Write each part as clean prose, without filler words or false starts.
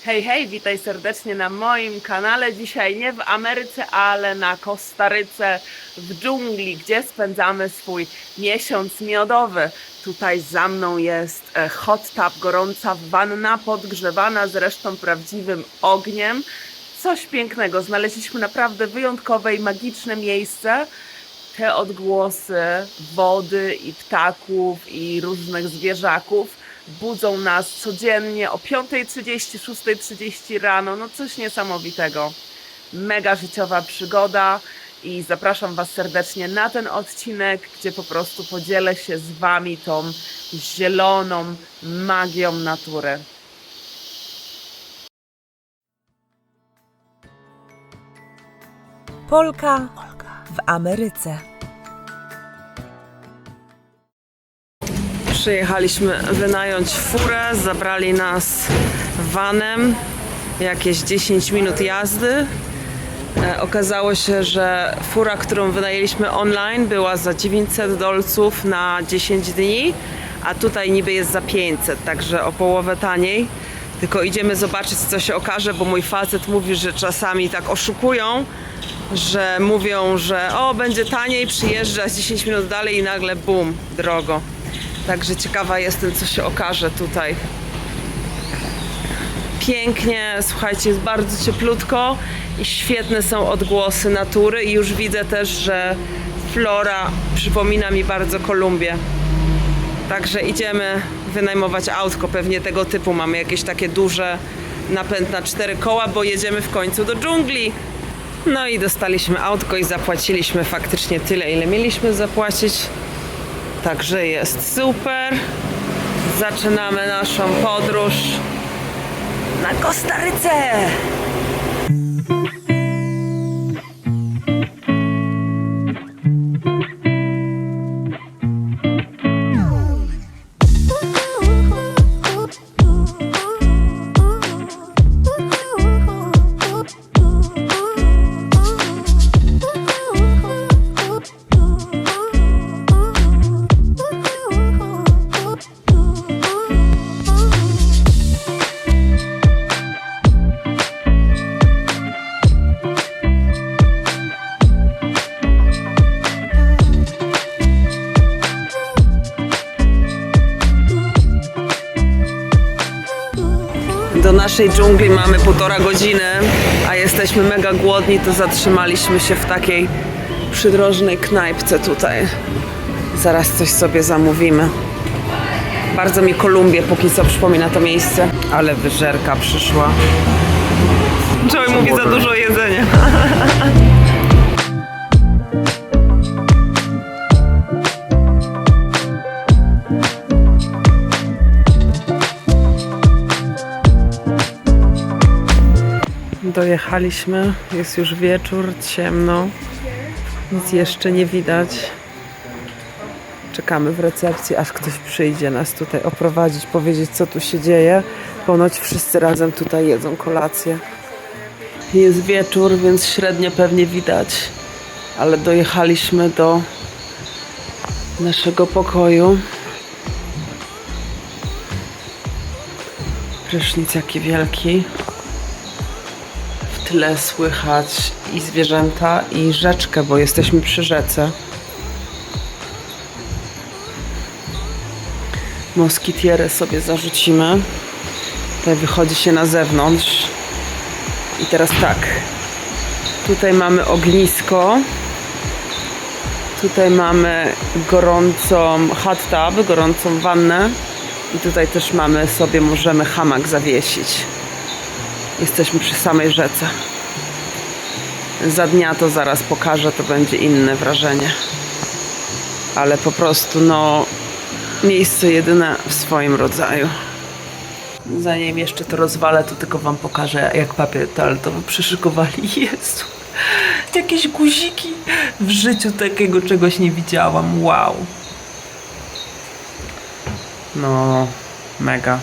Hej, hej, witaj serdecznie na moim kanale. Dzisiaj nie w Ameryce, ale na Kostaryce, w dżungli, gdzie spędzamy swój miesiąc miodowy. Tutaj za mną jest hot tub, gorąca wanna, podgrzewana zresztą prawdziwym ogniem. Coś pięknego. Znaleźliśmy naprawdę wyjątkowe i magiczne miejsce. Te odgłosy wody i ptaków i różnych zwierzaków budzą nas codziennie o 5:30, 6:30 rano. No coś niesamowitego. Mega życiowa przygoda i zapraszam Was serdecznie na ten odcinek, gdzie po prostu podzielę się z Wami tą zieloną magią natury. Polka w Ameryce. Przyjechaliśmy wynająć furę, zabrali nas vanem, jakieś 10 minut jazdy. Okazało się, że fura, którą wynajęliśmy online, była za $900 na 10 dni, a tutaj niby jest za 500, także o połowę taniej. Tylko idziemy zobaczyć, co się okaże, bo mój facet mówi, że czasami tak oszukują, że mówią, że będzie taniej, przyjeżdżać 10 minut dalej i nagle bum, drogo. Także ciekawa jestem, co się okaże tutaj. Pięknie, słuchajcie, jest bardzo cieplutko i świetne są odgłosy natury i już widzę też, że flora przypomina mi bardzo Kolumbię. Także idziemy wynajmować autko, pewnie tego typu. Mamy jakieś takie duże napęd na 4 koła, bo jedziemy w końcu do dżungli. No i dostaliśmy autko i zapłaciliśmy faktycznie tyle, ile mieliśmy zapłacić. Także jest super. Zaczynamy naszą podróż na Kostaryce. Do naszej dżungli mamy 1,5 godziny, a jesteśmy mega głodni, to zatrzymaliśmy się w takiej przydrożnej knajpce tutaj. Zaraz coś sobie zamówimy. Bardzo mi Kolumbię póki co przypomina to miejsce, ale wyżerka przyszła. Joey mówi za dużo jedzenia. Dojechaliśmy, jest już wieczór, ciemno, nic jeszcze nie widać. Czekamy w recepcji, aż ktoś przyjdzie nas tutaj oprowadzić, powiedzieć, co tu się dzieje. Ponoć wszyscy razem tutaj jedzą kolację. Jest wieczór, więc średnio pewnie widać, ale dojechaliśmy do naszego pokoju. Prysznic jaki wielki. W tle słychać i zwierzęta, i rzeczkę, bo jesteśmy przy rzece. Moskitierę sobie zarzucimy. Tutaj wychodzi się na zewnątrz. I teraz tak. Tutaj mamy ognisko. Tutaj mamy gorącą hot tub, gorącą wannę. I tutaj też możemy hamak zawiesić. Jesteśmy przy samej rzece. Za dnia to zaraz pokażę, to będzie inne wrażenie. Ale po prostu, miejsce jedyne w swoim rodzaju. Zanim jeszcze to rozwalę, to tylko Wam pokażę, jak papier toaletowy przyszykowali. Jezu, jakieś guziki. W życiu takiego czegoś nie widziałam. Wow. No, mega.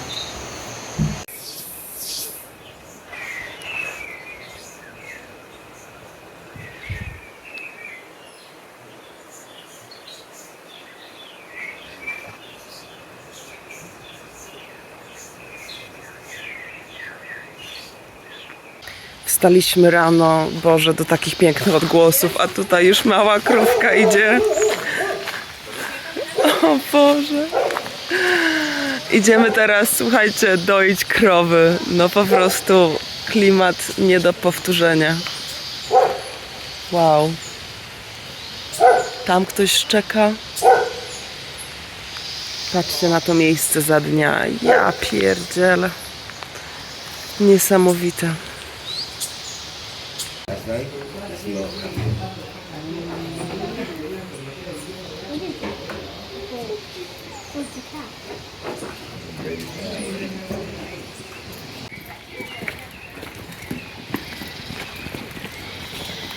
Wstaliśmy rano, Boże, do takich pięknych odgłosów, a tutaj już mała krówka idzie. O Boże. Idziemy teraz, słuchajcie, doić krowy. No po prostu klimat nie do powtórzenia. Wow. Tam ktoś szczeka. Patrzcie na to miejsce za dnia. Ja pierdzielę. Niesamowite.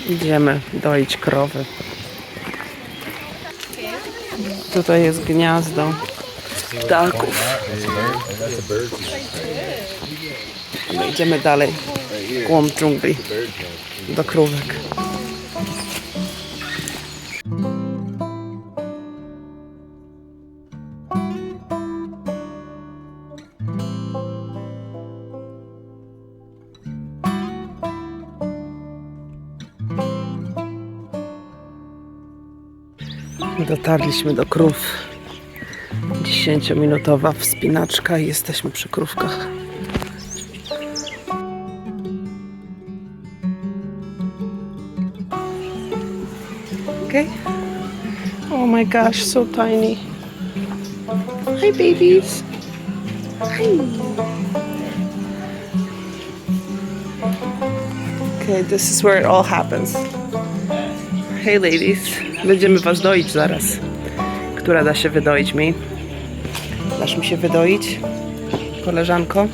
Idziemy doić krowy. Tutaj jest gniazdo ptaków. No, idziemy dalej. W głąb dżungli. Do krówek. Dotarliśmy do krów. 10-minutowa wspinaczka i jesteśmy przy krówkach. Okay. Oh my gosh, so tiny. Hi babies. Hi. Okay, this is where it all happens. Hey ladies, będziemy was doić zaraz. Która da się wydoić mi? Dasz mi się wydoić, koleżanko?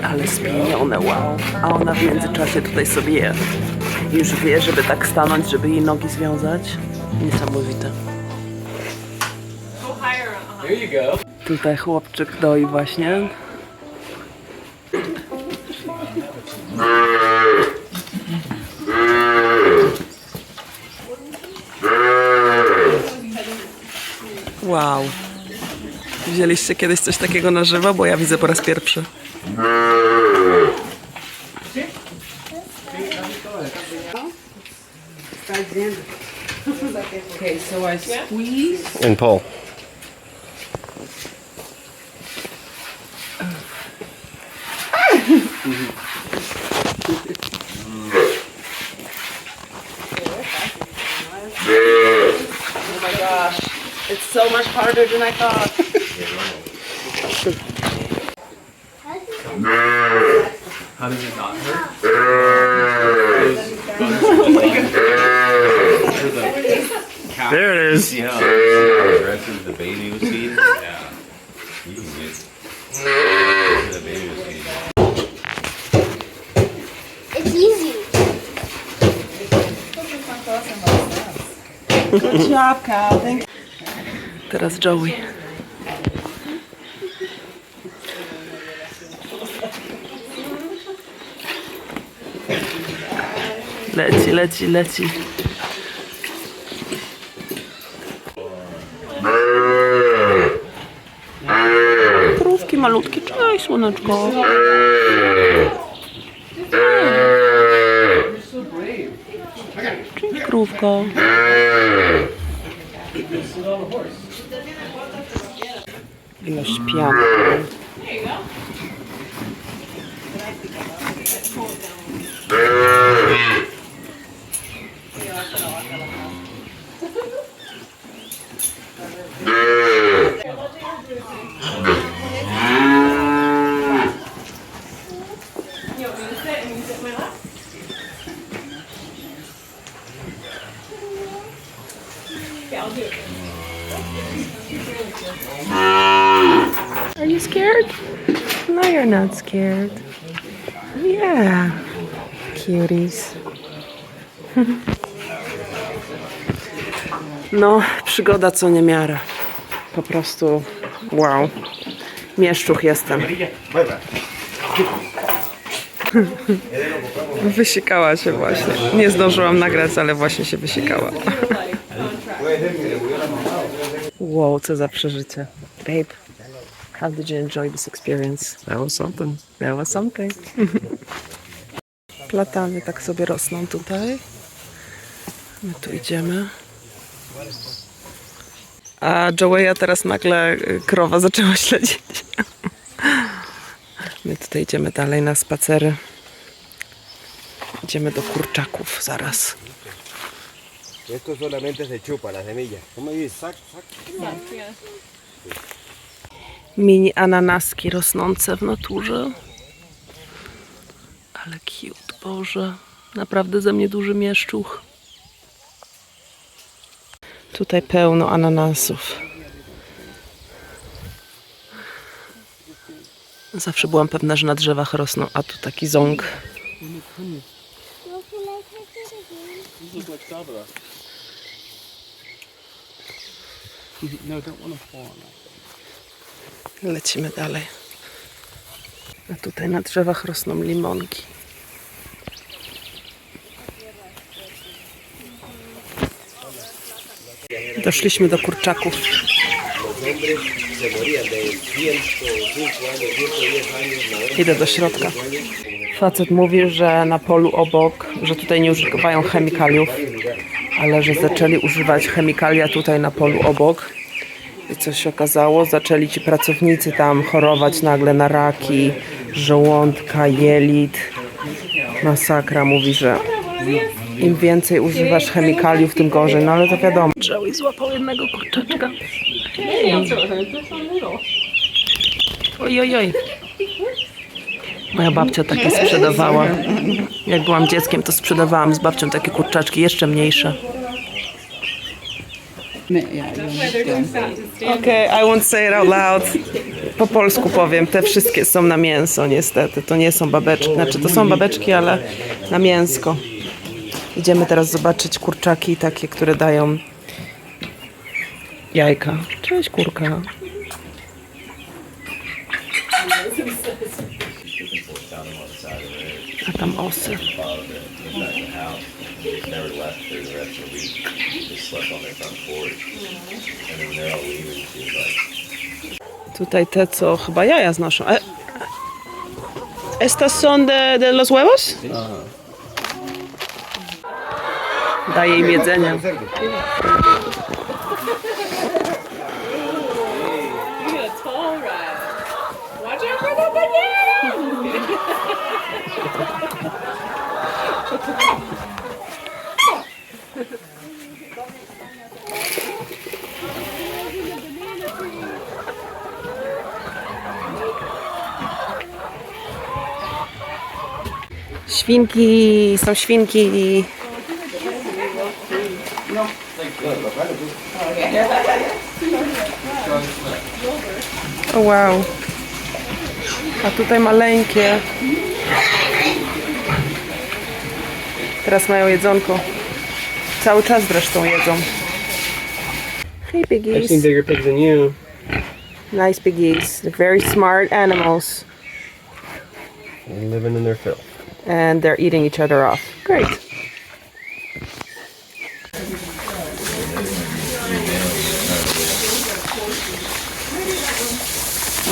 Ale spienione, wow. A ona w międzyczasie tutaj sobie już wie, żeby tak stanąć, żeby jej nogi związać. Niesamowite. Here you go. Tutaj chłopczyk doi właśnie. Wow. Widzieliście kiedyś coś takiego na żywo? Bo ja widzę po raz pierwszy. Okay, so I squeeze. And pull. Oh my gosh, it's so much harder than I thought. How does it not hurt? There it is. See how aggressive the baby was feeding? Yeah. You can get the baby was feeding. It's easy. Good job, Cal. Thank you. Teraz Joey. Leci, leci, leci. Krówki malutkie. Cześć, słoneczko. Cześć, krówko. Ilość pianu. Are you scared? No, you're not scared. Yeah. Cuties. No, przygoda co niemiara. Po prostu wow. Mieszczuch jestem. Wysikała się właśnie. Nie zdążyłam nagrać, ale właśnie się wysikała. Wow, co za przeżycie. Babe, how did you enjoy this experience? That was something. That was something. Platany tak sobie rosną tutaj. My tu idziemy. A Joeya teraz nagle krowa zaczęła śledzić. My tutaj idziemy dalej na spacery. Idziemy do kurczaków zaraz. Esto solamente se chupa la semilla. ¿Cómo dices? Sac, sac. Mini ananaski rosnące w naturze. Ale cute, Boże. Naprawdę ze mnie duży mieszczuch. Tutaj pełno ananasów. Zawsze byłam pewna, że na drzewach rosną, a tu taki ząg. Lecimy dalej. A tutaj na drzewach rosną limonki. Doszliśmy do kurczaków. Idę do środka. Facet mówi, że na polu obok, że tutaj nie używają chemikaliów, ale że zaczęli używać chemikalia tutaj na polu obok. I co się okazało? Zaczęli ci pracownicy tam chorować nagle na raki, żołądka, jelit. Masakra. Mówi, że im więcej używasz chemikaliów, tym gorzej. No ale to wiadomo. Joey złapał jednego kurczaczka. Oj, oj, oj. Moja babcia takie sprzedawała. Jak byłam dzieckiem, to sprzedawałam z babcią takie kurczaczki, jeszcze mniejsze. Okej, I won't say it out loud. Po polsku powiem, te wszystkie są na mięso niestety. To nie są babeczki, znaczy to są babeczki, ale na mięsko. Idziemy teraz zobaczyć kurczaki takie, które dają jajka. Cześć kurka. A tam osy. Tutaj te, co chyba jaja znoszą. Estas son de los huevos? Daje im jedzenie. Świnki, są świnki. O wow. A tutaj maleńkie. Teraz mają jedzonko. Cały czas zresztą jedzą. Hey I've seen piggies. bigger pigs than you. Nice piggies. They're very smart animals. Living in their filth. And they're eating each other off. Great.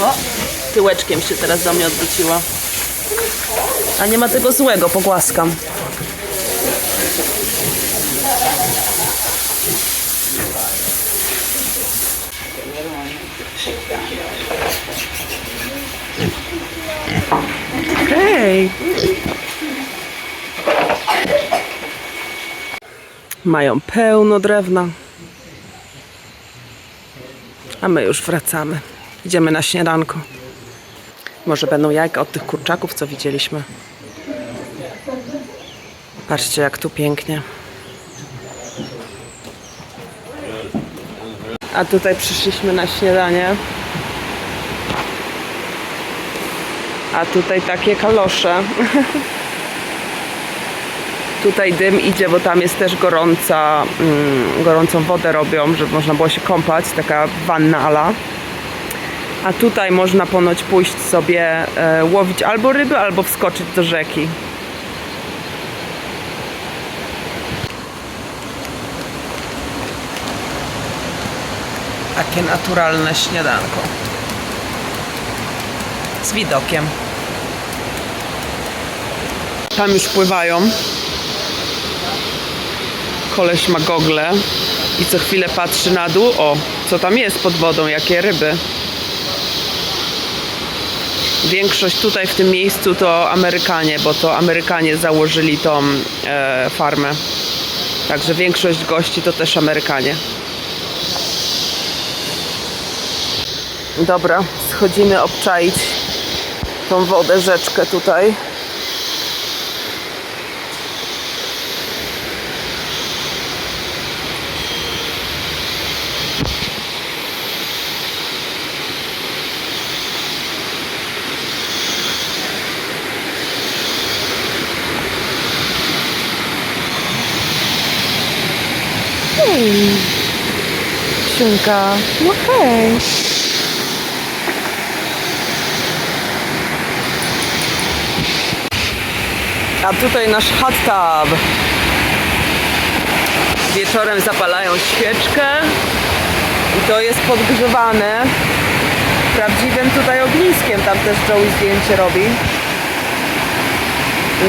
O, tyłeczkiem się teraz do mnie odwróciła. A nie ma tego złego, pogłaskam. Hej! Mają pełno drewna. A my już wracamy. Idziemy na śniadanko. Może będą jajka od tych kurczaków, co widzieliśmy. Patrzcie, jak tu pięknie. A tutaj przyszliśmy na śniadanie. A tutaj takie kalosze. Tutaj dym idzie, bo tam jest też gorącą wodę robią, żeby można było się kąpać. Taka wanna ala. A tutaj można ponoć pójść sobie łowić albo ryby, albo wskoczyć do rzeki. Takie naturalne śniadanko. Z widokiem. Tam już pływają. Koleś ma gogle i co chwilę patrzy na dół. O, co tam jest pod wodą, jakie ryby. Większość tutaj w tym miejscu to Amerykanie, bo to Amerykanie założyli tą farmę. Także większość gości to też Amerykanie. Dobra, schodzimy obczaić tą wodę, rzeczkę tutaj. Psiunka, no hej. A tutaj nasz hot tub. Wieczorem zapalają świeczkę i to jest podgrzewane prawdziwym tutaj ogniskiem. Tam też Joey zdjęcie robi.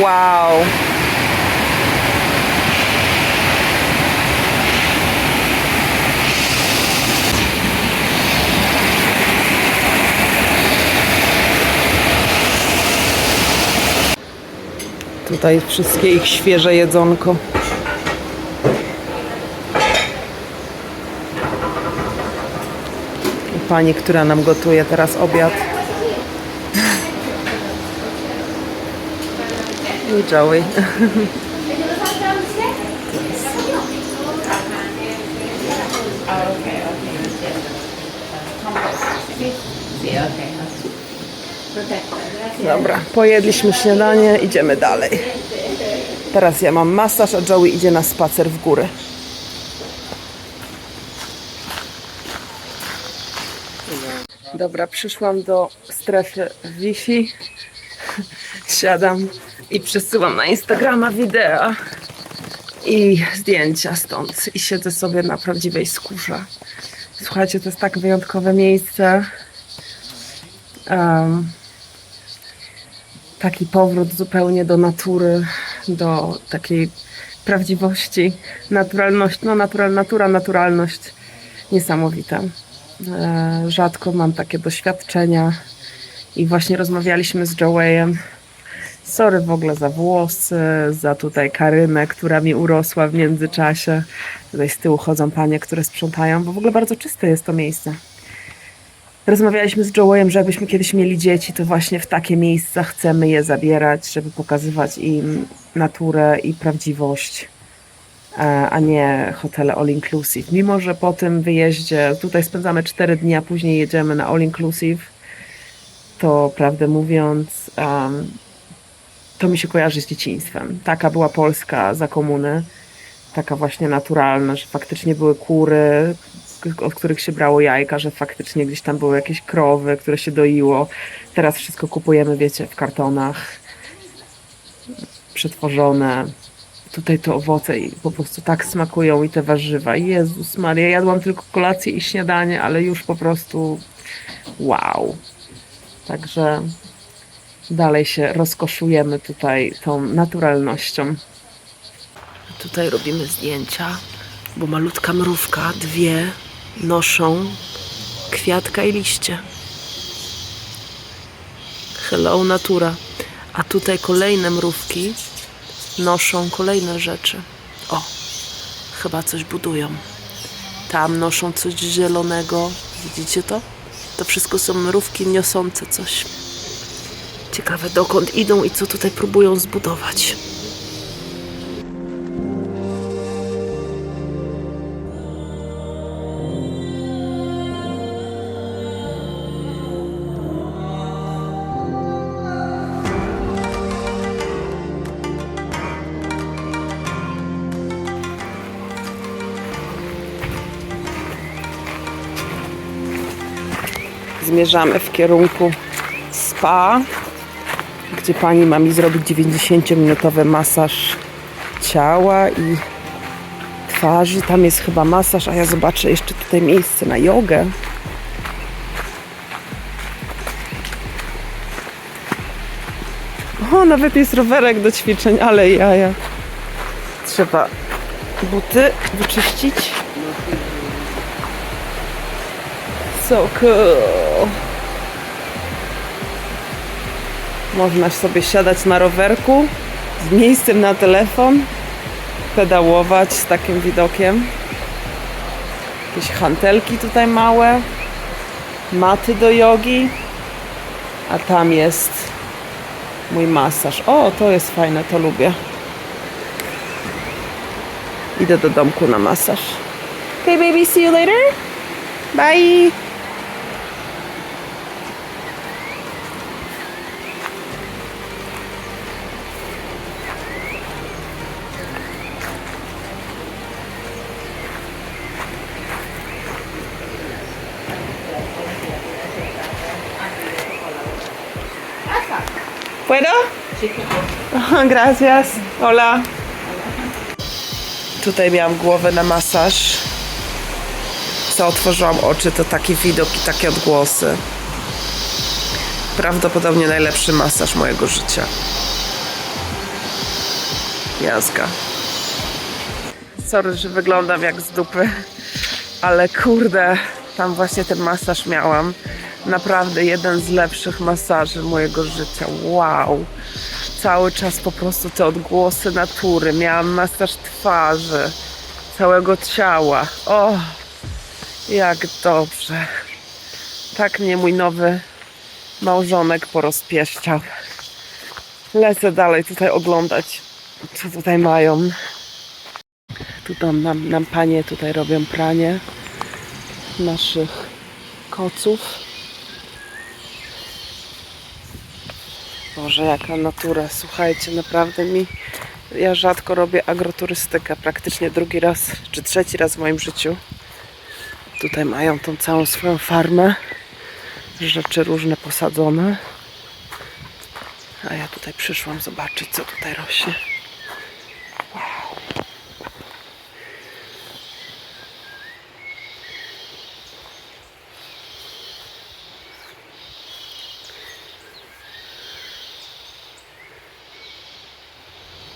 Wow. Tutaj wszystkie ich świeże jedzonko. I pani, która nam gotuje teraz obiad. I Joey. Dobra, pojedliśmy śniadanie, idziemy dalej. Teraz ja mam masaż, a Joey idzie na spacer w górę. Dobra, przyszłam do strefy Wi-Fi. Siadam i przesyłam na Instagrama wideo i zdjęcia stąd. I siedzę sobie na prawdziwej skórze. Słuchajcie, to jest tak wyjątkowe miejsce. Taki powrót zupełnie do natury, do takiej prawdziwości, naturalność, no naturalność niesamowita. Rzadko mam takie doświadczenia i właśnie rozmawialiśmy z Joeyem. Sorry w ogóle za włosy, za tutaj karynę, która mi urosła w międzyczasie. Tutaj z tyłu chodzą panie, które sprzątają, bo w ogóle bardzo czyste jest to miejsce. Rozmawialiśmy z Joeyem, że jakbyśmy kiedyś mieli dzieci, to właśnie w takie miejsca chcemy je zabierać, żeby pokazywać im naturę i prawdziwość, a nie hotele all inclusive. Mimo że po tym wyjeździe tutaj spędzamy 4 dni, a później jedziemy na all inclusive, to prawdę mówiąc, to mi się kojarzy z dzieciństwem. Taka była Polska za komuny, taka właśnie naturalna, że faktycznie były kury, od których się brało jajka, że faktycznie gdzieś tam były jakieś krowy, które się doiło. Teraz wszystko kupujemy, wiecie, w kartonach, przetworzone. Tutaj te owoce i po prostu tak smakują i te warzywa. Jezus Maria, jadłam tylko kolację i śniadanie, ale już po prostu wow. Także dalej się rozkoszujemy tutaj tą naturalnością. Tutaj robimy zdjęcia, bo malutka mrówka, 2 noszą kwiatka i liście. Hello natura. A tutaj kolejne mrówki noszą kolejne rzeczy. O, chyba coś budują. Tam noszą coś zielonego. Widzicie to? To wszystko są mrówki niosące coś. Ciekawe dokąd idą i co tutaj próbują zbudować. Zmierzamy w kierunku spa, gdzie pani ma mi zrobić 90-minutowy masaż ciała i twarzy. Tam jest chyba masaż, a ja zobaczę jeszcze tutaj miejsce na jogę. O, nawet jest rowerek do ćwiczeń, ale jaja. Trzeba buty wyczyścić. So cool. Można sobie siadać na rowerku z miejscem na telefon, pedałować z takim widokiem. Jakieś hantelki tutaj małe, maty do jogi, a tam jest mój masaż. O, to jest fajne, to lubię. Idę do domku na masaż. Okay baby, see you later. Bye. ¿Puedo? Gracias. Hola. Tutaj miałam głowę na masaż. Co otworzyłam oczy, to taki widok i takie odgłosy. Prawdopodobnie najlepszy masaż mojego życia. Jazga. Sorry, że wyglądam jak z dupy, ale kurde, tam właśnie ten masaż miałam. Naprawdę jeden z lepszych masaży mojego życia. Wow. Cały czas po prostu te odgłosy natury. Miałam masaż twarzy, całego ciała. O, jak dobrze. Tak mnie mój nowy małżonek porozpieszczał. Lecę dalej tutaj oglądać, co tutaj mają. Tu nam panie tutaj robią pranie naszych koców. Boże, jaka natura. Słuchajcie, naprawdę ja rzadko robię agroturystykę. Praktycznie drugi raz, czy trzeci raz w moim życiu. Tutaj mają tą całą swoją farmę. Rzeczy różne posadzone. A ja tutaj przyszłam zobaczyć, co tutaj rośnie. Wow.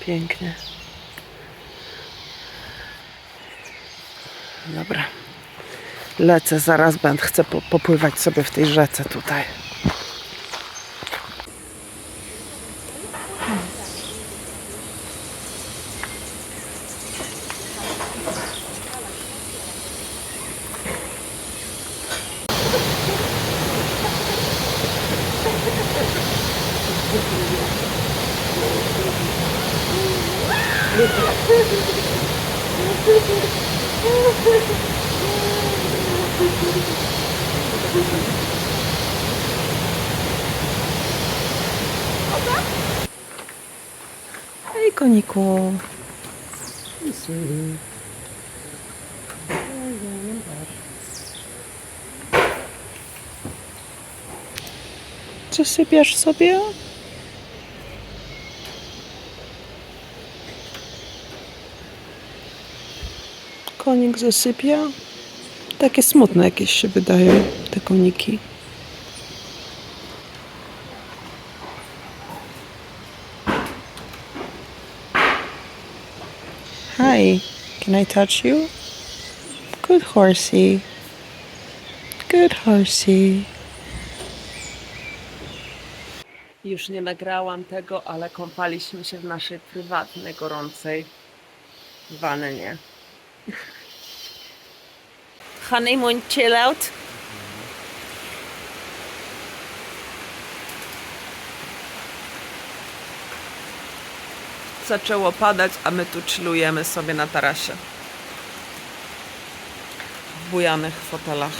Pięknie. Dobra. Lecę, zaraz chcę popływać sobie w tej rzece tutaj. Hej, koniku. Zasypiasz sobie? Konik zasypia? Takie smutne jakieś się wydają te koniki. Hi, can I touch you? Good horsey. Good horsey. Już nie nagrałam tego, ale kąpaliśmy się w naszej prywatnej, gorącej wannie. Honeymoon chill out. Zaczęło padać, a my tu chillujemy sobie na tarasie. W bujanych fotelach.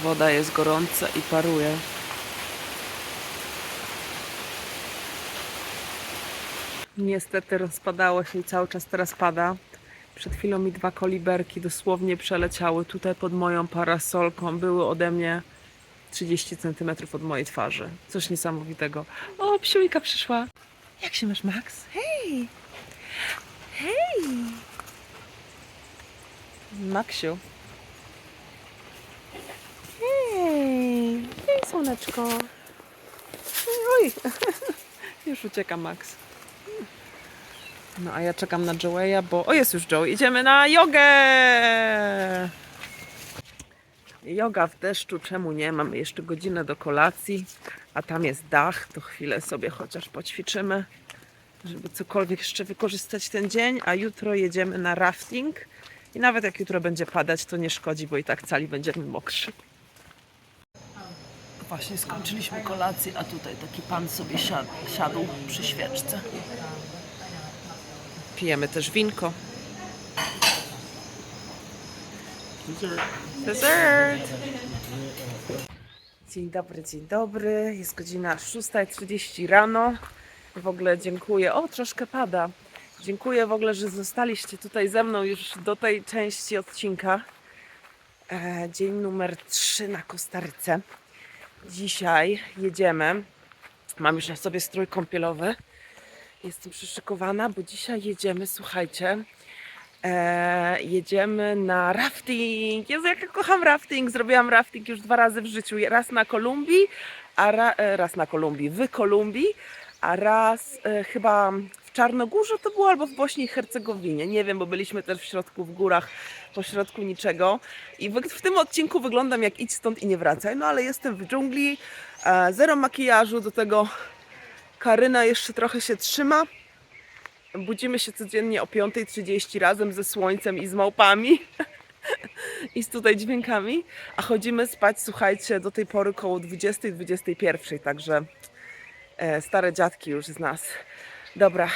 Woda jest gorąca i paruje. Niestety rozpadało się i cały czas teraz pada. Przed chwilą mi 2 koliberki dosłownie przeleciały tutaj pod moją parasolką. Były ode mnie 30 cm od mojej twarzy. Coś niesamowitego. O, psiulka przyszła. Jak się masz, Max? Hej! Hej! Maksiu. Hej! Hej, słoneczko. Oj! Już ucieka Max. No a ja czekam na Joeya, bo... O, jest już Joey. Idziemy na jogę! Joga w deszczu, czemu nie? Mamy jeszcze godzinę do kolacji, a tam jest dach. To chwilę sobie chociaż poćwiczymy, żeby cokolwiek jeszcze wykorzystać ten dzień, a jutro jedziemy na rafting. I nawet jak jutro będzie padać, to nie szkodzi, bo i tak cali będziemy mokrzy. Właśnie skończyliśmy kolację, a tutaj taki pan sobie siadł przy świeczce. Pijemy też winko. Dessert! Dzień dobry, dzień dobry. Jest godzina 6:30 rano. W ogóle dziękuję. O, troszkę pada. Dziękuję w ogóle, że zostaliście tutaj ze mną już do tej części odcinka. Dzień numer 3 na Kostaryce. Dzisiaj jedziemy. Mam już na sobie strój kąpielowy. Jestem przyszykowana, bo dzisiaj jedziemy, słuchajcie, jedziemy na rafting. Jezu, jak ja kocham rafting. Zrobiłam rafting już 2 razy w życiu. Raz na Kolumbii, raz na Kolumbii, w Kolumbii, a raz chyba w Czarnogórze to było, albo w Bośni i Hercegowinie. Nie wiem, bo byliśmy też w środku, w górach, pośrodku niczego. I w tym odcinku wyglądam jak idź stąd i nie wracaj. No ale jestem w dżungli, zero makijażu, do tego Karyna jeszcze trochę się trzyma. Budzimy się codziennie o 5:30 razem ze słońcem i z małpami. I z tutaj dźwiękami. A chodzimy spać, słuchajcie, do tej pory koło 20:00-21:00. Także stare dziadki już z nas. Dobra,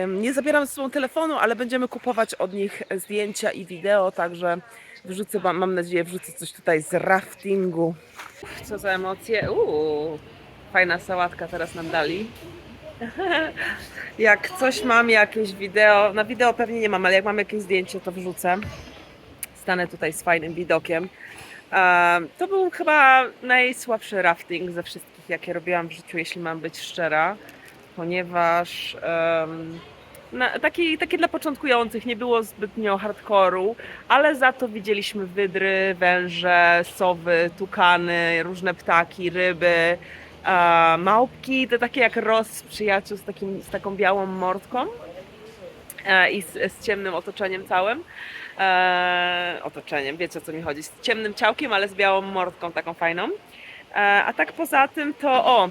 nie zabieram ze sobą telefonu, ale będziemy kupować od nich zdjęcia i wideo. Także wrzucę, mam nadzieję, wrzucę coś tutaj z raftingu. Co za emocje. Fajna sałatka teraz nam dali. Jak coś mam, jakieś wideo, na wideo pewnie nie mam, ale jak mam jakieś zdjęcie, to wrzucę. Stanę tutaj z fajnym widokiem. To był chyba najsłabszy rafting ze wszystkich, jakie robiłam w życiu, jeśli mam być szczera, ponieważ takie dla początkujących, nie było zbytnio hardkoru, ale za to widzieliśmy wydry, węże, sowy, tukany, różne ptaki, ryby, małpki, to takie jak Ross z Przyjaciół z taką białą mordką i z ciemnym otoczeniem całym. Otoczeniem, wiecie o co mi chodzi, z ciemnym ciałkiem, ale z białą mordką taką fajną. A tak poza tym to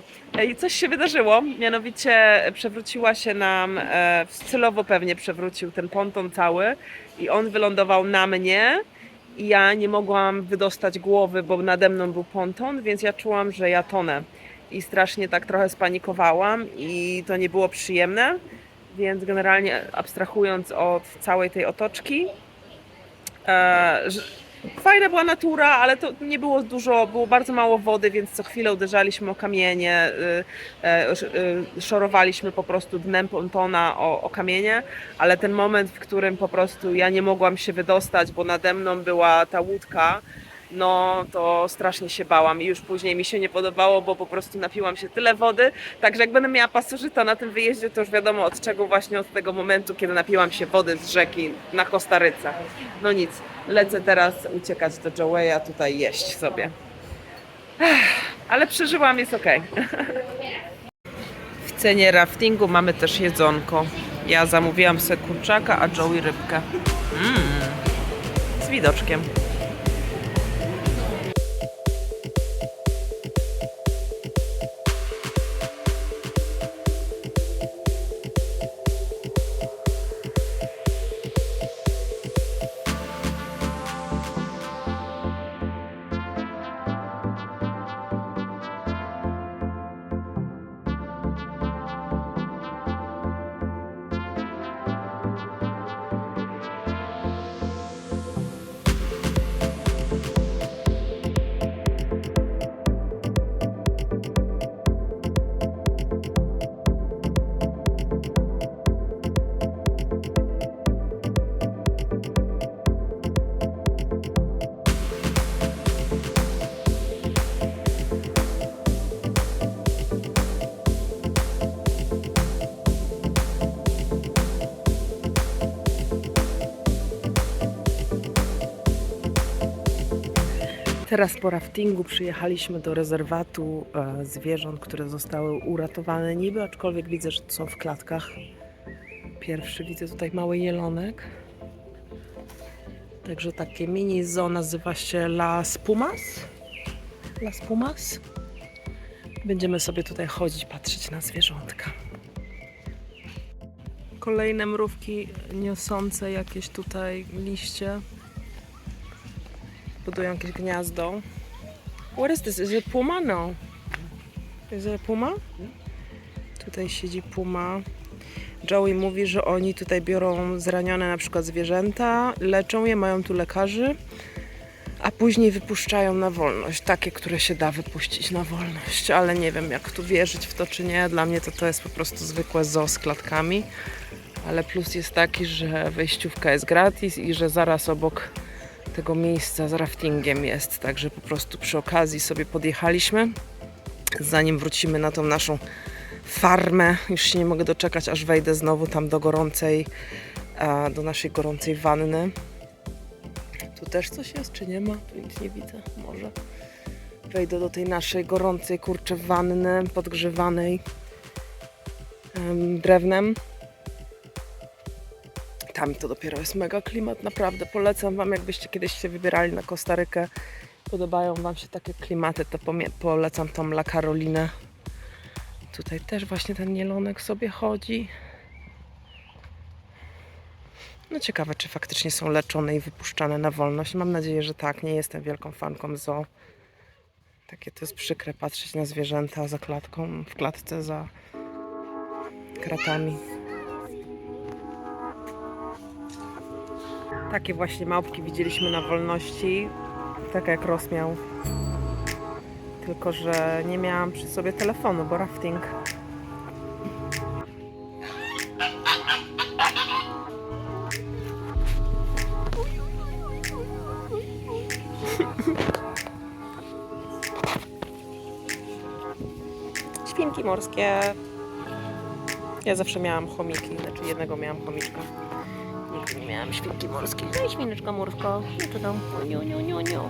coś się wydarzyło, mianowicie przewróciła się nam, celowo pewnie przewrócił ten ponton cały i on wylądował na mnie i ja nie mogłam wydostać głowy, bo nade mną był ponton, więc ja czułam, że ja tonę i strasznie tak trochę spanikowałam i to nie było przyjemne, więc generalnie abstrahując od całej tej otoczki, fajna była natura, ale to nie było dużo, było bardzo mało wody, więc co chwilę uderzaliśmy o kamienie, szorowaliśmy po prostu dnem pontona o kamienie, ale ten moment, w którym po prostu ja nie mogłam się wydostać, bo nade mną była ta łódka, no to strasznie się bałam i już później mi się nie podobało, bo po prostu napiłam się tyle wody, także jak będę miała pasożyta na tym wyjeździe, to już wiadomo od czego, właśnie od tego momentu, kiedy napiłam się wody z rzeki na Kostaryce. No nic, lecę teraz uciekać do Joeya, tutaj jeść sobie. Ale przeżyłam, jest ok. W cenie raftingu mamy też jedzonko. Ja zamówiłam sobie kurczaka, a Joey rybkę. Z widoczkiem. Teraz po raftingu przyjechaliśmy do rezerwatu zwierząt, które zostały uratowane niby, aczkolwiek widzę, że są w klatkach. Pierwszy widzę tutaj mały jelonek. Także takie mini zoo, nazywa się Las Pumas. Las Pumas. Będziemy sobie tutaj chodzić, patrzeć na zwierzątka. Kolejne mrówki niosące jakieś tutaj liście. Budują jakieś gniazdo. What is this? Is it puma? No. Is it puma? Tutaj siedzi puma. Joey mówi, że oni tutaj biorą zranione na przykład zwierzęta, leczą je, mają tu lekarzy, a później wypuszczają na wolność. Takie, które się da wypuścić na wolność, ale nie wiem, jak tu wierzyć w to czy nie. Dla mnie to jest po prostu zwykłe zoo z klatkami, ale plus jest taki, że wejściówka jest gratis i że zaraz obok tego miejsca z raftingiem jest, także po prostu przy okazji sobie podjechaliśmy, zanim wrócimy na tą naszą farmę. Już się nie mogę doczekać, aż wejdę znowu tam do naszej gorącej wanny. Tu też coś jest, czy nie ma? Tu nic nie widzę, może. Wejdę do tej naszej gorącej, kurczę, wanny podgrzewanej drewnem. Tam to dopiero jest mega klimat, naprawdę polecam Wam, jakbyście kiedyś się wybierali na Kostarykę, podobają Wam się takie klimaty, to polecam tą La Carolinę. Tutaj też właśnie ten jelonek sobie chodzi. No ciekawe, czy faktycznie są leczone i wypuszczane na wolność. Mam nadzieję, że tak. Nie jestem wielką fanką zoo. Takie to jest przykre patrzeć na zwierzęta za klatką, w klatce za kratami. Takie właśnie małpki widzieliśmy na wolności, tak jak Ross miał. Tylko że nie miałam przy sobie telefonu, bo rafting. Świnki morskie. Ja zawsze miałam chomiki, znaczy jednego miałam chomiczka. Nigdy nie miałam świnki morskiej. No i świneczka morska. No to tam. Niu.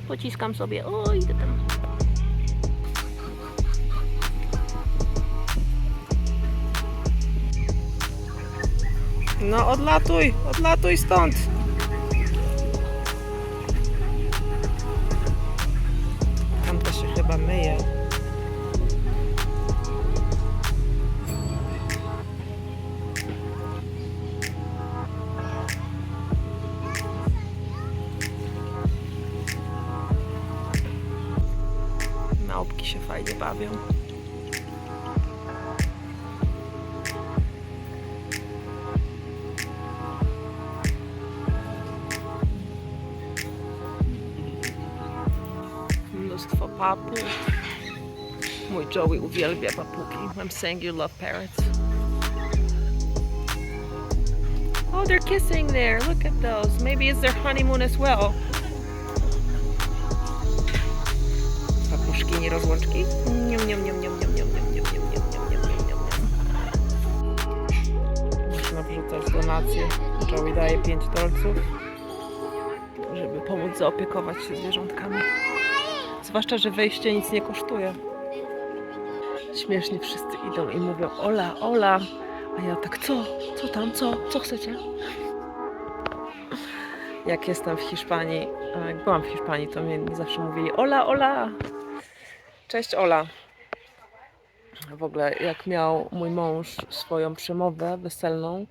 Pociskam sobie. O, idę tam. No odlatuj stąd. Tam to się chyba myje. Małpki się fajnie bawią. Mnóstwo papug. Mój Joey uwielbia papugi. I'm saying you love parrots. Oh, they're kissing there. Look at those. Maybe it's their honeymoon as well. Papuszki, nie rozłączki. Niam, niam, niam, niam, niam, niam, niam, niam, niam, niam, niam, niam, niam, niam. Można wrzucać donacje. Joey daje 5 dolców, żeby pomóc zaopiekować się zwierzątkami. Zwłaszcza, że wejście nic nie kosztuje. Śmiesznie wszyscy idą i mówią Ola, Ola. A ja tak, co? Co tam? Co chcecie? Jak jestem w Hiszpanii, a jak byłam w Hiszpanii, to mnie zawsze mówili Ola, Ola. Cześć Ola. W ogóle jak miał mój mąż swoją przemowę weselną,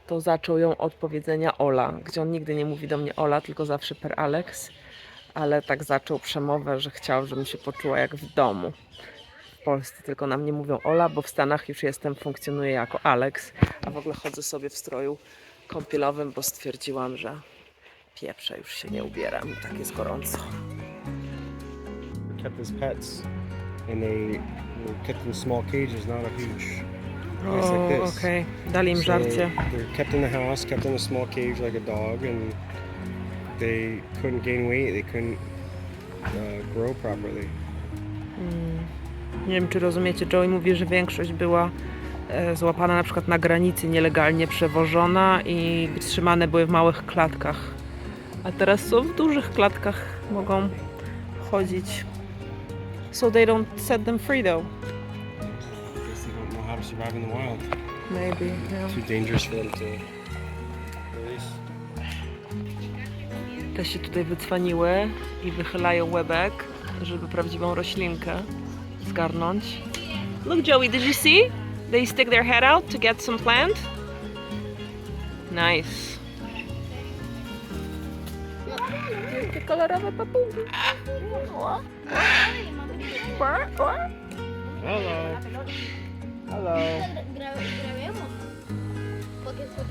to zaczął ją od powiedzenia Ola, gdzie on nigdy nie mówi do mnie Ola, tylko zawsze per Alex. Ale tak zaczął przemowę, że chciał, żebym się poczuła jak w domu. W Polsce tylko na mnie mówią Ola, bo w Stanach już funkcjonuję jako Alex, a w ogóle chodzę sobie w stroju kąpielowym, bo stwierdziłam, że pieprze, już się nie ubieram i tak jest gorąco. Kept as pets, and they were kept in small cages, not a huge place like this. Okej. Dali im So żarcie. they're kept in the house, kept in a small cage like a dog, and they couldn't gain weight. They couldn't grow properly. Nie wiem, czy rozumiecie, Joey mówi, że większość była złapana na przykład na granicy, nielegalnie przewożona i trzymane były w małych klatkach. A teraz są w dużych klatkach, mogą chodzić. So they don't set them free though. I guess they don't know how to survive in the wild. Maybe, yeah. Too dangerous for them to release. Te się tutaj wycwaniły i wychylają łebek, żeby prawdziwą roślinkę zgarnąć. Look Joey, did you see? They stick their head out to get some plant. Nice. Jakie kolorowe papugi. Hello. Hello. Grabemos. Porque se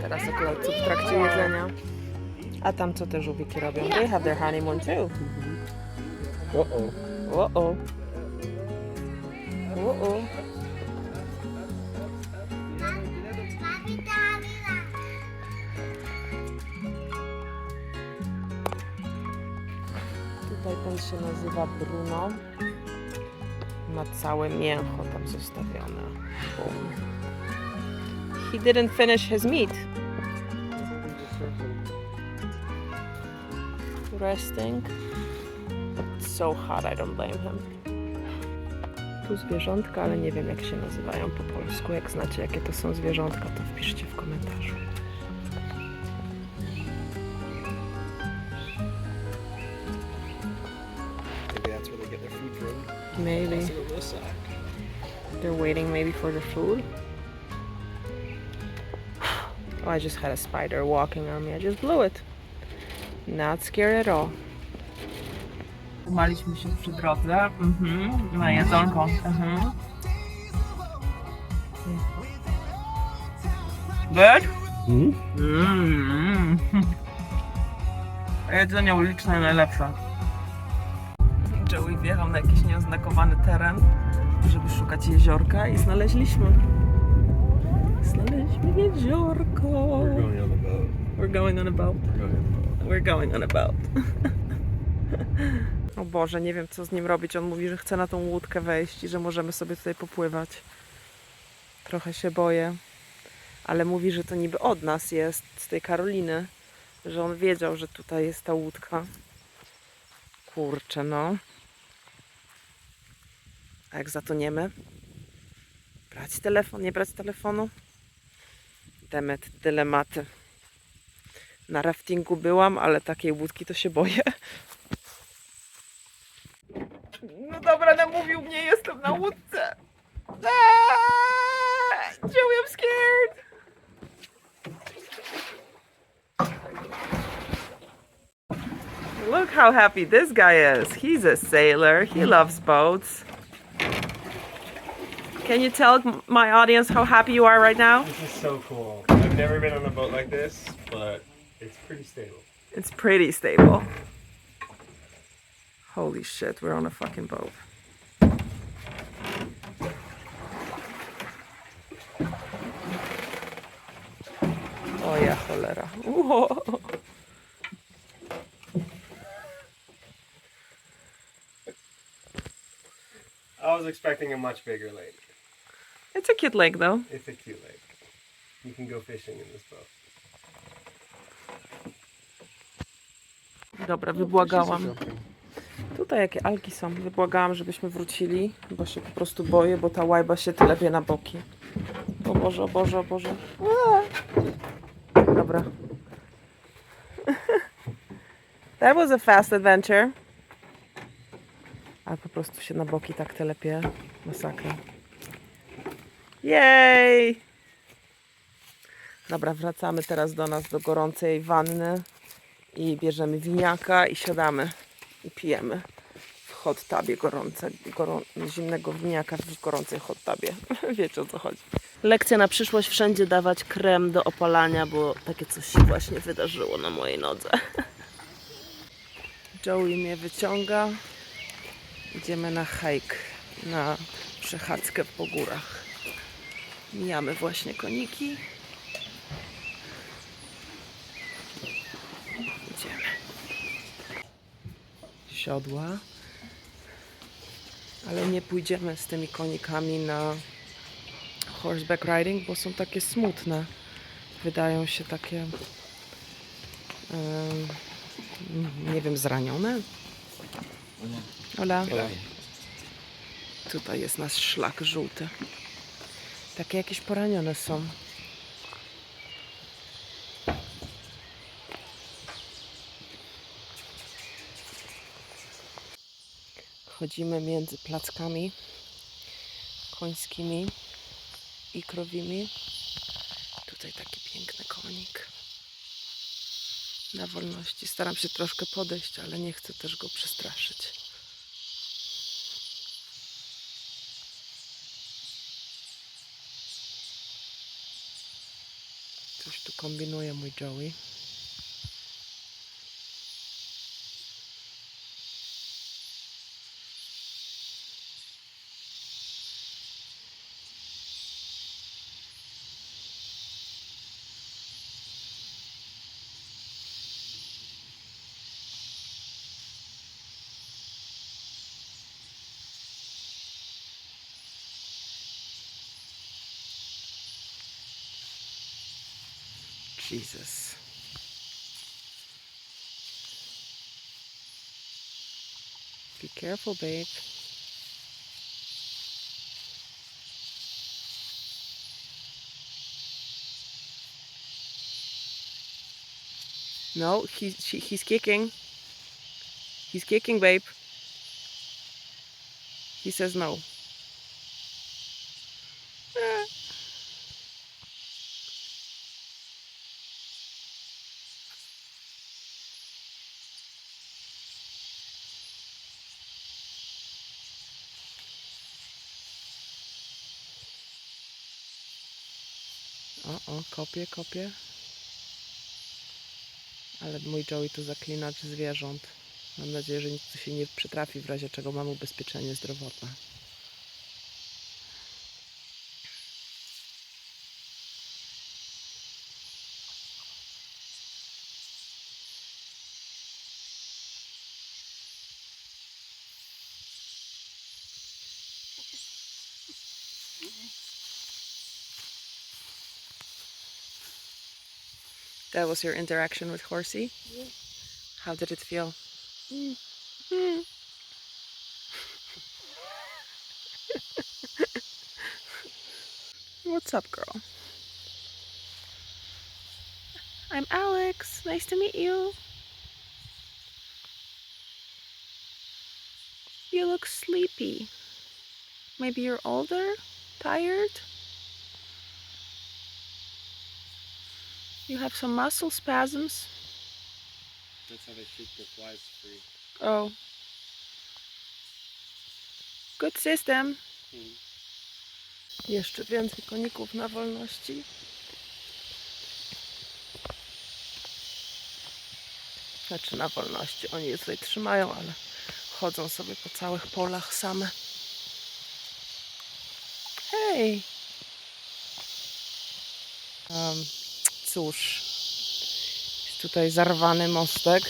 Teraz akurat w trakcie jedzenia. A tam co te żółwiki robią? They have their honeymoon too. Uh-oh. Uh-oh. Uh-oh. Tutaj ten się nazywa Bruno. Ma całe mięcho tam zostawione. Boom. He didn't finish his meat. Resting. It's so hot, I don't blame him. Tu zwierzątka, ale nie wiem jak się nazywają po polsku. Jak znacie jakie to są zwierzątka, to wpiszcie w komentarzu. Maybe that's where they get their food from. Maybe. Let's look at this side. They're waiting maybe for their food. Oh, I just had a spider walking on me. I just blew it. Not scared at all. Umaliśmy się przy drodze. Na jedzonko. Good? Jedzenie uliczne najlepsze. Joey wjechał na jakiś nieoznakowany teren, żeby szukać jeziorka i znaleźliśmy. Znaleźliśmy jeziorko. We're going on the boat. We're going on a boat. O Boże, nie wiem co z nim robić. On mówi, że chce na tą łódkę wejść i że możemy sobie tutaj popływać. Trochę się boję. Ale mówi, że to niby od nas jest, z tej Karoliny. Że on wiedział, że tutaj jest ta łódka. Kurczę, no. A jak zatoniemy? Brać telefon, nie brać telefonu? Dylematy. Na raftingu byłam, ale takiej łódki to się boję. No dobra, namówił mnie, jestem na łódce. Joey, I'm scared. Look how happy this guy is. He's a sailor. He loves boats. Can you tell my audience how happy you are right now? This is so cool. I've never been on a boat like this, but it's pretty stable. It's pretty stable. Holy shit, we're on a fucking boat. O ja cholera. Whoa. I was expecting a much bigger lake. It's a cute lake though. It's a cute lake. You can go fishing in this boat. Dobra, wybłagałam. Tutaj jakie algi są. Wybłagałam, żebyśmy wrócili, bo się po prostu boję, bo ta łajba się telepie na boki. O Boże, o Boże, o Boże. Dobra. That was a fast adventure. A po prostu się na boki tak telepie. Masakra. Jej! Dobra, wracamy teraz do nas, do gorącej wanny i bierzemy winiaka i siadamy i pijemy w hot tubie zimnego winiaka w gorącej hot tubie. Wiecie, o co chodzi. Lekcja na przyszłość: wszędzie dawać krem do opalania, bo takie coś się właśnie wydarzyło na mojej nodze. Joey mnie wyciąga. Idziemy na hike, na przechadzkę po górach. Mijamy właśnie koniki. Idziemy. Siodła. Ale nie pójdziemy z tymi konikami na horseback riding, bo są takie smutne. Wydają się takie, nie wiem, zranione. Ola. Tutaj jest nasz szlak żółty. Takie jakieś poranione są. Chodzimy między plackami końskimi i krowimi. Tutaj taki piękny konik na wolności. Staram się troszkę podejść, ale nie chcę też go przestraszyć. Coś tu kombinuje mój Joey. Jesus. Be careful, babe. No, he's kicking. He's kicking, babe. He says no. O, kopie. Ale mój Joey to zaklinacz zwierząt. Mam nadzieję, że nic tu się nie przytrafi, w razie czego mam ubezpieczenie zdrowotne. That was your interaction with Horsey? Yeah. How did it feel? What's up, girl? I'm Alex. Nice to meet you. You look sleepy. Maybe you're older? Tired? You have some muscle spasms? That's how they shake the flies free. Oh. Good system. Jeszcze więcej koników na wolności. Znaczy na wolności. Oni je tutaj trzymają, ale chodzą sobie po całych polach same. Hej! Cóż, jest tutaj zarwany mostek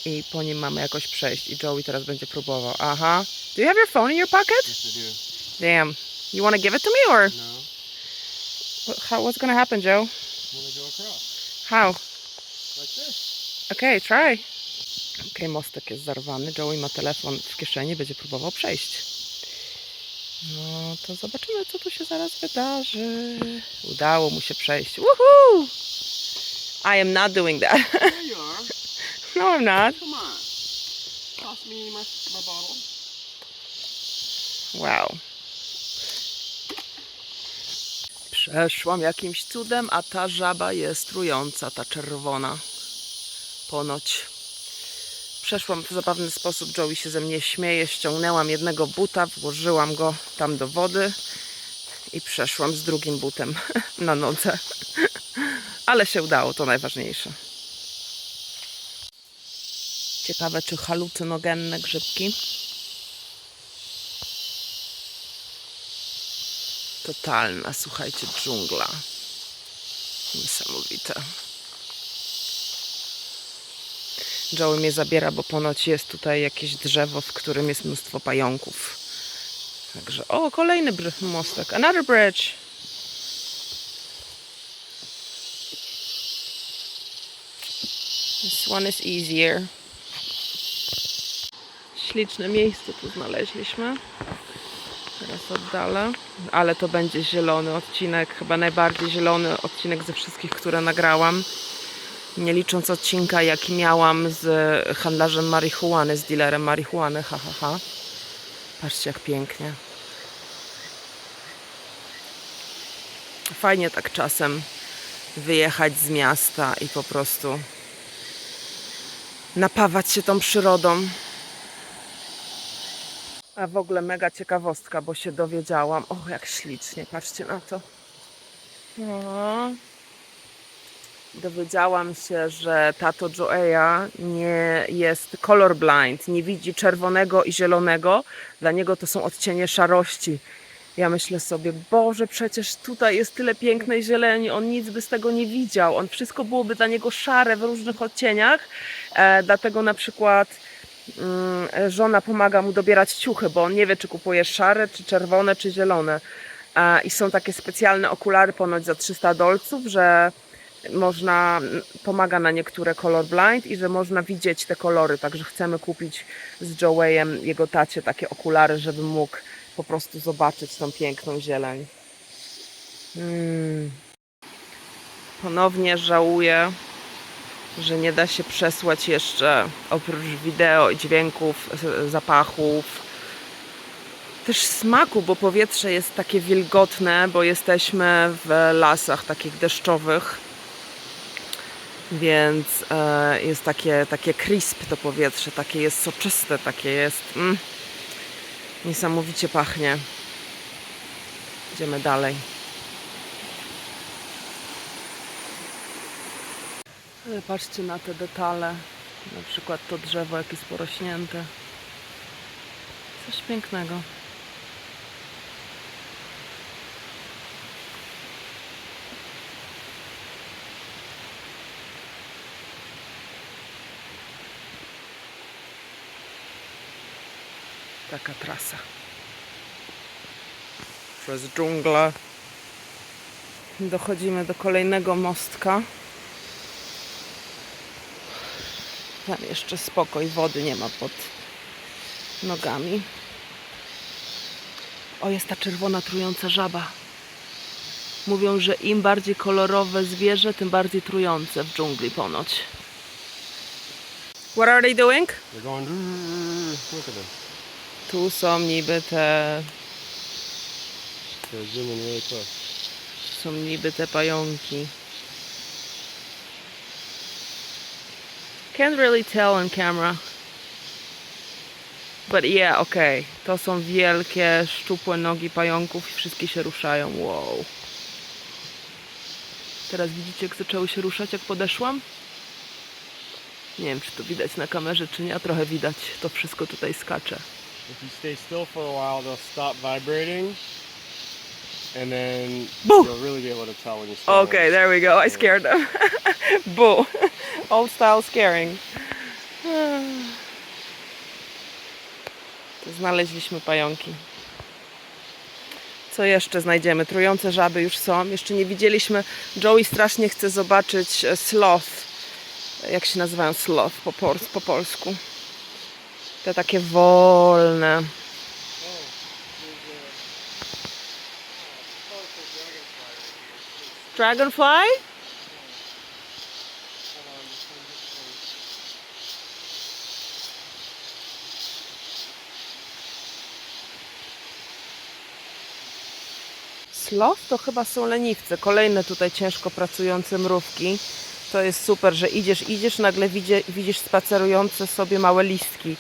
i po nim mamy jakoś przejść i Joey teraz będzie próbował. Aha. Do you have your phone in your pocket? Yes, I do. Damn. You want to give it to me or No. what's gonna happen, Joe? I'm gonna go across. How? Like this. Okay, try. Okay, mostek jest zarwany. Joey ma telefon w kieszeni, będzie próbował przejść. No to zobaczymy, co tu się zaraz wydarzy. Udało mu się przejść. Woohoo! I am not doing that. There you are. No, I'm not. Come on. Toss me my bottle. Wow. Przeszłam jakimś cudem, a ta żaba jest trująca, ta czerwona. Ponoć. Przeszłam w zabawny sposób, Joey się ze mnie śmieje, ściągnęłam jednego buta, włożyłam go tam do wody i przeszłam z drugim butem na nodze. Ale się udało, to najważniejsze. Ciekawe, czy halucynogenne grzybki. Totalna, słuchajcie, dżungla. Niesamowite. Joey mnie zabiera, bo ponoć jest tutaj jakieś drzewo, w którym jest mnóstwo pająków. Także, o, kolejny mostek. Another bridge. This one is easier. Śliczne miejsce tu znaleźliśmy. Teraz oddalę. Ale to będzie zielony odcinek. Chyba najbardziej zielony odcinek ze wszystkich, które nagrałam. Nie licząc odcinka, jaki miałam z handlarzem marihuany, z dealerem marihuany. Ha, ha, ha. Patrzcie, jak pięknie. Fajnie tak czasem wyjechać z miasta i po prostu napawać się tą przyrodą. A w ogóle mega ciekawostka, bo się dowiedziałam. O, jak ślicznie, patrzcie na to. O. Dowiedziałam się, że tato Joeya nie jest colorblind, nie widzi czerwonego i zielonego. Dla niego to są odcienie szarości. Ja myślę sobie, Boże, przecież tutaj jest tyle pięknej zieleni, on nic by z tego nie widział. On wszystko byłoby dla niego szare w różnych odcieniach. Dlatego na przykład żona pomaga mu dobierać ciuchy, bo on nie wie, czy kupuje szare, czy czerwone, czy zielone. I są takie specjalne okulary ponoć za $300, że można, pomaga na niektóre colorblind i że można widzieć te kolory. Także chcemy kupić z Joeyem, jego tacie, takie okulary, żeby mógł po prostu zobaczyć tą piękną zieleń. Ponownie żałuję, że nie da się przesłać jeszcze oprócz wideo i dźwięków, zapachów, też smaku, bo powietrze jest takie wilgotne, bo jesteśmy w lasach takich deszczowych, więc jest takie crisp to powietrze, takie jest soczyste, takie jest niesamowicie pachnie. Idziemy dalej. Ale patrzcie na te detale, na przykład to drzewo, jakie jest porośnięte. Coś pięknego. Taka trasa. Przez dżunglę. Dochodzimy do kolejnego mostka. Tam jeszcze spokój, wody nie ma pod nogami. O, jest ta czerwona, trująca żaba. Mówią, że im bardziej kolorowe zwierzę, tym bardziej trujące w dżungli ponoć. What are they doing? They're going. Look at them. Tu są niby te... So zoom in really close. Są niby te pająki. Can't really tell on camera. But yeah, okay. To są wielkie, szczupłe nogi pająków i wszystkie się ruszają. Wow. Teraz widzicie, jak zaczęły się ruszać, jak podeszłam? Nie wiem, czy to widać na kamerze, czy nie, a trochę widać. To wszystko tutaj skacze. If you stay still for a while, they'll stop vibrating, and then Boo! you'll really be able to tell when you stay. Okay, there we go. I scared them. Boo. Old style scaring. To znaleźliśmy pająki. Co jeszcze znajdziemy? Trujące żaby już są. Jeszcze nie widzieliśmy. Joey strasznie chce zobaczyć sloth. Jak się nazywają sloth po polsku? Te takie wolne. Dragonfly? Sloth to chyba są leniwce. Kolejne tutaj ciężko pracujące mrówki. To jest super, że idziesz, nagle widzisz spacerujące sobie małe listki.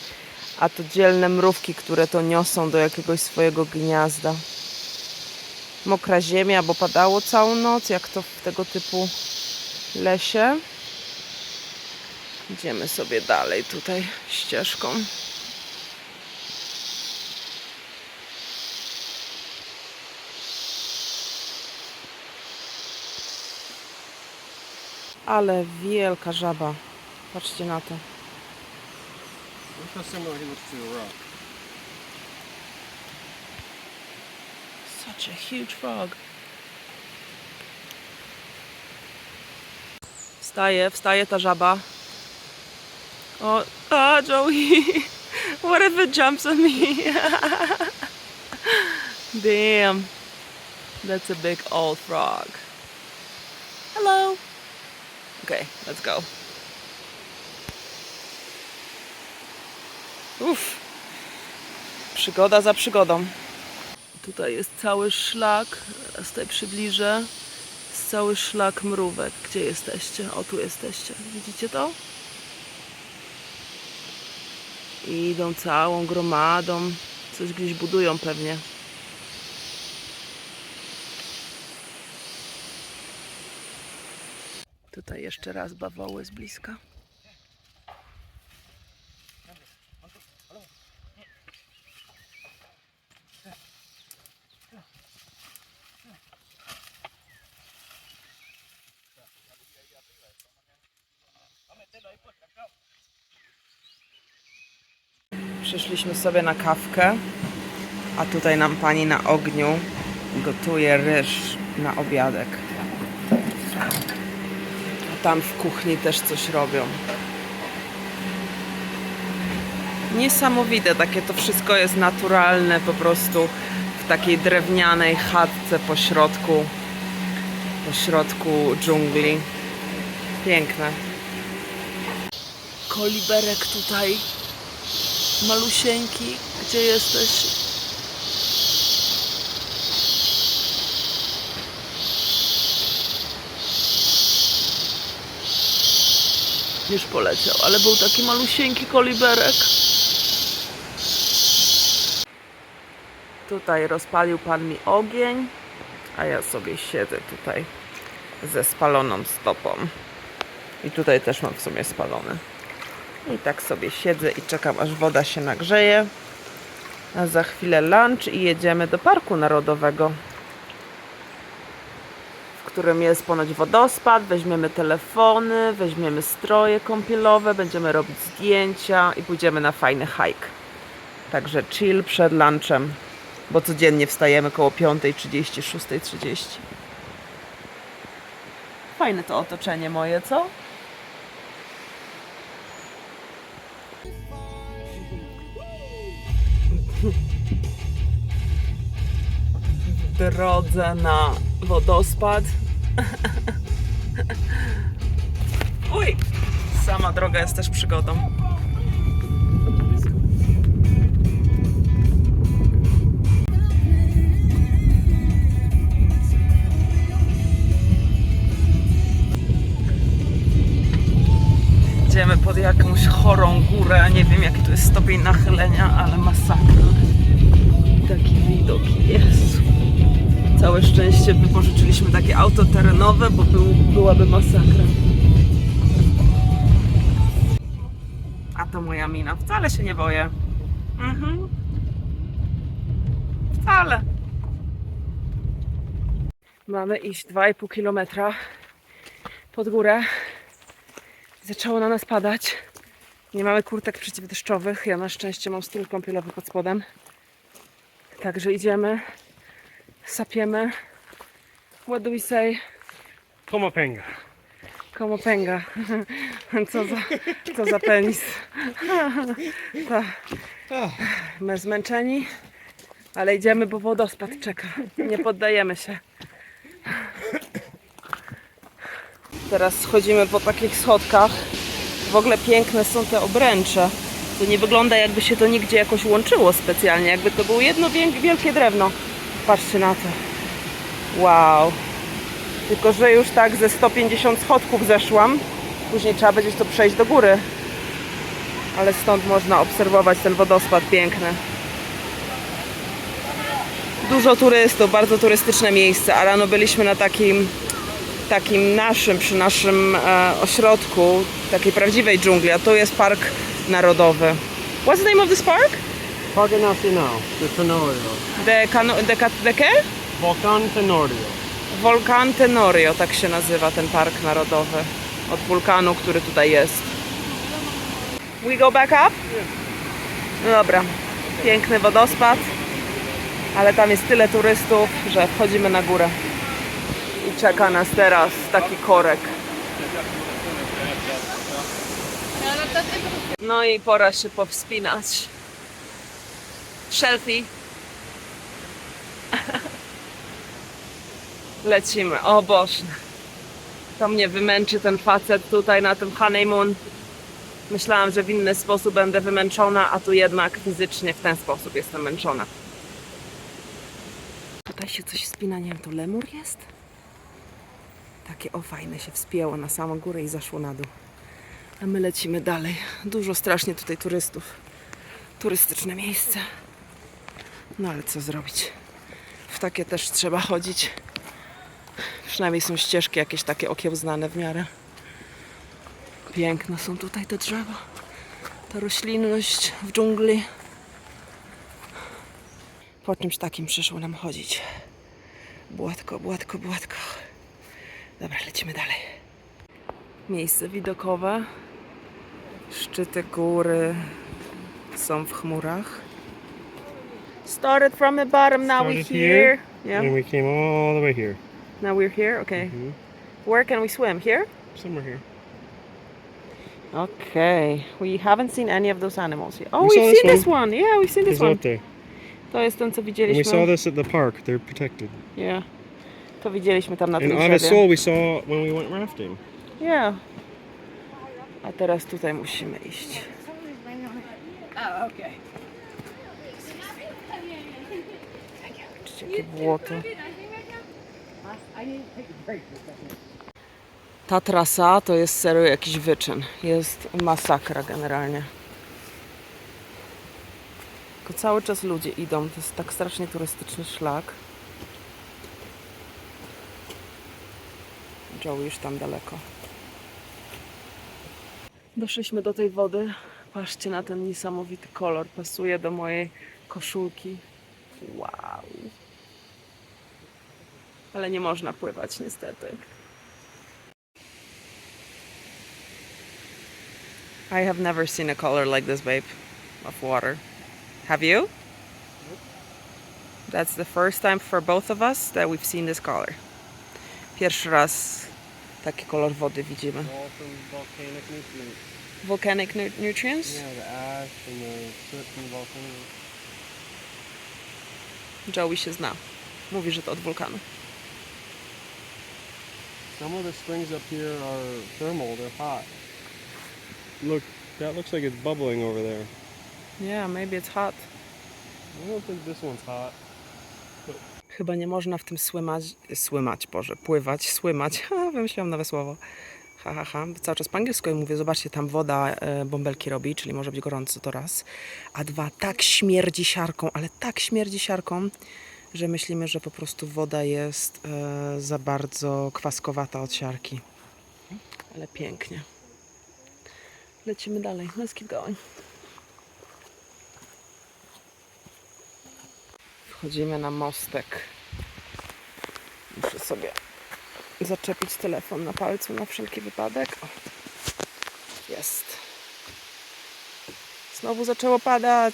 A to dzielne mrówki, które to niosą do jakiegoś swojego gniazda. Mokra ziemia, bo padało całą noc, jak to w tego typu lesie. Idziemy sobie dalej tutaj ścieżką. Ale wielka żaba. Patrzcie na to. Look how similar he looks to a rock. Such a huge frog. Wstaje ta żaba. O, Joey. What if it jumps on me? Damn. That's a big old frog. Hello. Okay, let's go. Uff. Przygoda za przygodą. Tutaj jest cały szlak. Teraz tutaj przybliżę. Jest cały szlak mrówek. Gdzie jesteście? O, tu jesteście. Widzicie to? I idą całą gromadą. Coś gdzieś budują pewnie. Tutaj jeszcze raz bawoły z bliska. Przyszliśmy sobie na kawkę, a tutaj nam pani na ogniu gotuje ryż na obiadek. A tam w kuchni też coś robią. Niesamowite, takie to wszystko jest naturalne, po prostu w takiej drewnianej chatce po środku dżungli. Piękne. Koliberek tutaj. Malusieńki, gdzie jesteś? Już poleciał, ale był taki malusieńki koliberek. Tutaj rozpalił pan mi ogień, a ja sobie siedzę tutaj ze spaloną stopą. I tutaj też mam w sumie spalone. I tak sobie siedzę i czekam, aż woda się nagrzeje. A za chwilę lunch i jedziemy do Parku Narodowego, w którym jest ponoć wodospad. Weźmiemy telefony, weźmiemy stroje kąpielowe, będziemy robić zdjęcia i pójdziemy na fajny hike. Także chill przed lunchem, bo codziennie wstajemy koło 5:30, 6:30. Fajne to otoczenie moje, co? W drodze na wodospad. Uj! Sama droga jest też przygodą. chorą górę. Nie wiem jaki to jest stopień nachylenia, ale masakra. Taki widok jest. Całe szczęście wypożyczyliśmy takie auto terenowe, bo byłaby masakra. A to moja mina. Wcale się nie boję. Wcale. Mamy iść 2,5 kilometra pod górę. Zaczęło na nas padać. Nie mamy kurtek przeciwdeszczowych. Ja na szczęście mam strój kąpielowy pod spodem. Także idziemy. Sapiemy. What do we say? Komapenga. Komopenga. Co za penis. My zmęczeni, ale idziemy, bo wodospad czeka. Nie poddajemy się. Teraz schodzimy po takich schodkach. W ogóle piękne są te obręcze. To nie wygląda, jakby się to nigdzie jakoś łączyło specjalnie. Jakby to było jedno wielkie drewno. Patrzcie na to. Wow. Tylko że już tak ze 150 schodków zeszłam. Później trzeba będzie to przejść do góry. Ale stąd można obserwować ten wodospad piękny. Dużo turystów, bardzo turystyczne miejsce. A rano byliśmy na przy naszym ośrodku, takiej prawdziwej dżungli, a to jest park narodowy. What's the name of this park? Parque Nacional de Tenorio. De qué? Volcán Tenorio. Volcán Tenorio, tak się nazywa ten park narodowy. Od wulkanu, który tutaj jest. We go back up? No dobra. Piękny wodospad. Ale tam jest tyle turystów, że wchodzimy na górę. I czeka nas teraz taki korek. No i pora się powspinać. Selfie. Lecimy. O Boże. To mnie wymęczy ten facet tutaj na tym honeymoon. Myślałam, że w inny sposób będę wymęczona, a tu jednak fizycznie w ten sposób jestem męczona. Tutaj się coś wspina, nie wiem, to lemur jest? Takie o fajne się wspięło na samą górę i zaszło na dół. A my lecimy dalej. Dużo strasznie tutaj turystów. Turystyczne miejsce. No ale co zrobić? W takie też trzeba chodzić. Przynajmniej są ścieżki jakieś takie okiełznane w miarę. Piękne są tutaj te drzewa. Ta roślinność w dżungli. Po czymś takim przyszło nam chodzić. Błatko, błatko, błatko. Dobra, lecimy dalej. Miejsce widokowe. Szczyty góry są w chmurach. Started from the bottom, now we're Started here. here. Yeah. And we came all the way here. Now we're here. Okay. Where can we swim? Here? Somewhere here. Okay. We haven't seen any of those animals yet. Oh, We saw we've this seen this one. Yeah, we've seen this He's one. out there. To jest ten, co And we widzieliśmy. saw this at the park. They're protected. Yeah. To widzieliśmy tam na tym And drzewie. Avesol we saw when we went rafting. Yeah. A teraz tutaj musimy iść. Patrzcie, jakie błoto. Ta trasa to jest serio jakiś wyczyn. Jest masakra generalnie. Tylko cały czas ludzie idą. To jest tak strasznie turystyczny szlak. Joey już tam daleko. Doszliśmy do tej wody. Patrzcie na ten niesamowity kolor. Pasuje do mojej koszulki. Wow. Ale nie można pływać niestety. I have never seen a color like this, babe, of water. Have you? That's the first time for both of us that we've seen this color. Pierwszy raz taki kolor wody widzimy. All from volcanic nutrients. Volcanic nutrients? Yeah, the ash and the soot from the volcano. Joey się zna. Mówi, że to od wulkanu. Some of the springs up here are thermal. They're hot. Look, that looks like it's bubbling over there. Yeah, maybe it's hot. I don't think this one's hot. Chyba nie można w tym pływać, wymyśliłam nowe słowo. Cały czas po angielsku mówię, zobaczcie, tam woda bąbelki robi, czyli może być gorąco, to raz. A dwa, tak śmierdzi siarką, ale tak śmierdzi siarką, że myślimy, że po prostu woda jest za bardzo kwaskowata od siarki. Ale pięknie. Lecimy dalej. Let's keep going. Wchodzimy na mostek. Muszę sobie zaczepić telefon na palcu na wszelki wypadek. O, jest. Znowu zaczęło padać.